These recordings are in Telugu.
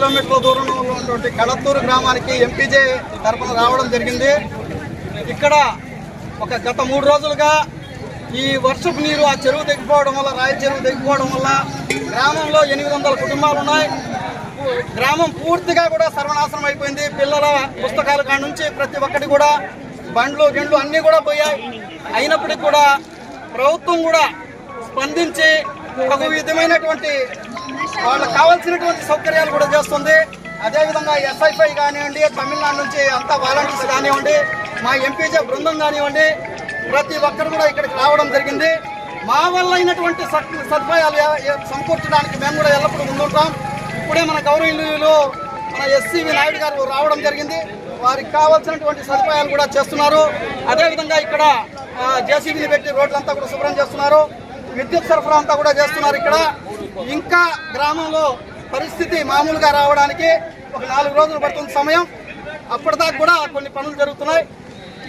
కిలోమీటర్ల దూరంలో ఉన్నటువంటి కళత్తూరు గ్రామానికి ఎంపీజే తరపున రావడం జరిగింది. ఇక్కడ గత 3 రోజులుగా ఈ వర్షపు నీరు ఆ చెరువు దిగిపోవడం వల్ల, రాయి చెరువు దిగిపోవడం వల్ల గ్రామంలో 800 కుటుంబాలు ఉన్నాయి. గ్రామం పూర్తిగా కూడా సర్వనాశనం అయిపోయింది. పిల్లల పుస్తకాల కాడ నుంచి ప్రతి ఒక్కటి కూడా బండ్లు గిండ్లు అన్నీ కూడా పోయాయి. అయినప్పటికీ కూడా ప్రభుత్వం కూడా స్పందించి ఒక విధమైనటువంటి వాళ్ళకి కావాల్సినటువంటి సౌకర్యాలు కూడా చేస్తుంది. అదేవిధంగా ఎస్ఐఫై కానివ్వండి, తమిళనాడు నుంచి అంతా వాలంటీర్స్ కానివ్వండి, మా ఎంపీజే బృందం కానివ్వండి, ప్రతి ఒక్కరు కూడా ఇక్కడికి రావడం జరిగింది. మా వల్ల అయినటువంటి సదుపాయాలు సమకూర్చడానికి మేము కూడా ఎల్లప్పుడూ ముందుంటాం. ఇప్పుడే మన గౌరవనీయులు మన ఎస్సీవి నాయుడు గారు రావడం జరిగింది. వారికి కావాల్సినటువంటి సదుపాయాలు కూడా చేస్తున్నారు. అదేవిధంగా ఇక్కడ జేసీబీని పెట్టి రోడ్లంతా కూడా శుభ్రం చేస్తున్నారు. విద్యుత్ సరఫరా అంతా కూడా చేస్తున్నారు. ఇక్కడ ఇంకా గ్రామంలో పరిస్థితి మామూలుగా రావడానికి ఒక 4 రోజులు పడుతుంది సమయం. అప్పటిదాకా కూడా కొన్ని పనులు జరుగుతున్నాయి.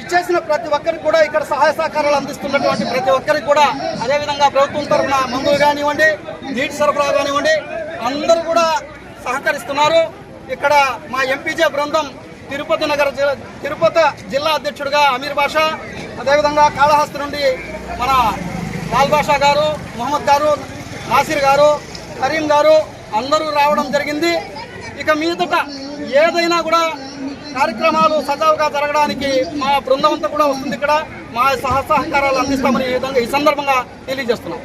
ఇచ్చేసిన ప్రతి ఒక్కరికి కూడా ఇక్కడ సహాయ సహకారాలు అందిస్తున్నటువంటి ప్రతి ఒక్కరికి కూడా, అదేవిధంగా ప్రభుత్వం తరఫున మందులు కానివ్వండి, నీటి సరఫరా కానివ్వండి, అందరూ కూడా సహకరిస్తున్నారు. ఇక్కడ మా ఎంపీజే బృందం తిరుపతి జిల్లా అధ్యక్షుడిగా అమీర్ బాషా, అదేవిధంగా కాళహస్తి నుండి మన లాల్ బాషా గారు, మొహమ్మద్ గారు, నాసిర్ గారు, కరీం గారు అందరూ రావడం జరిగింది. ఇక మీదట ఏదైనా కూడా కార్యక్రమాలు సజావుగా జరగడానికి మా బృందం అంతా కూడా వస్తుంది. ఇక్కడ మా సహకారాలు అందిస్తామని ఈ సందర్భంగా తెలియజేస్తున్నాం.